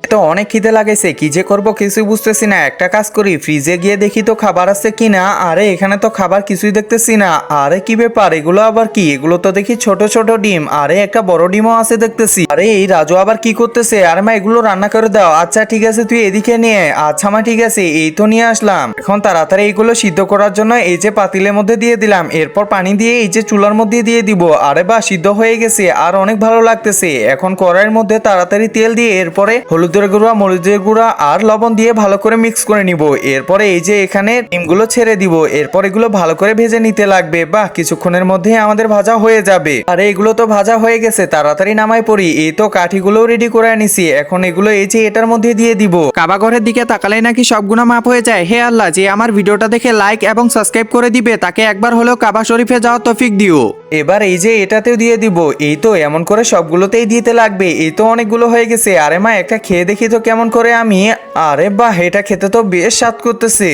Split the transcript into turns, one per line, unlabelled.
তো অনেক খিদে লাগাইছে, কি যে করবো কিছু বুঝতেছি না। একটা কাজ করি, ফ্রিজে গিয়ে দেখি তো খাবার আছে কিনা। আরে এখানে তো খাবার কিছুই দেখতেছি না। আরে কি ব্যাপার, এগুলো আবার কি? এগুলো তো দেখি ছোট ছোট ডিম। আরে একটা বড় ডিমও আছে দেখতেছি। আরে এই রাজু আবার কি করতেছে? আরে মা এগুলো রান্না করে দাও। আচ্ছা ঠিক আছে, তুই এদিকে নিয়ে। আচ্ছা মা ঠিক আছে, এই তো নিয়ে আসলাম। এখন তাড়াতাড়ি এইগুলো সিদ্ধ করার জন্য এই যে পাতিলের মধ্যে দিয়ে দিলাম, এরপর পানি দিয়ে এই যে চুলার মধ্যে দিয়ে দিব। আরে বা সিদ্ধ হয়ে গেছে আর অনেক ভালো লাগতেছে। এখন কড়াইয়ের মধ্যে তাড়াতাড়ি তেল দিয়ে এরপরে হলুদের গুঁড়া, মরিচের গুঁড়া আর লবণ দিয়ে ভালো করে মিক্স করে নিব। এরপরে এই যে এখানে ডিমগুলো ছেড়ে দিব। এরপর এগুলো ভালো করে ভেজে নিতে লাগবে। বাহ, কিছুক্ষণের মধ্যেই আমাদের ভাজা হয়ে যাবে। আর এগুলো তো ভাজা হয়ে গেছে, তাড়াতাড়ি নামাই পড়ি। এই তো কাঠিগুলো রেডি করে আনিছি, এখন এগুলো এই যে এটার মধ্যে দিয়ে দিব। কাবাঘরের দিকে তাকালেই নাকি সবগুলো মাপ হয়ে যায়। হে আল্লাহ, যে আমার ভিডিওটা দেখে লাইক এবং সাবস্ক্রাইব করে দিবে তাকে একবার হলেও কাবা শরীফে যাওয়ার তৌফিক দিও। এবার এই যে এটাতেও দিয়ে দিব। এই তো এমন করে সবগুলোতেই দিতে লাগবে। এই তো অনেকগুলো হয়ে গেছে। আরে মা একটা খেয়ে দেখি তো কেমন করে আমি। আরে বাহ, এটা খেতে তো বেশ স্বাদ করতেছে।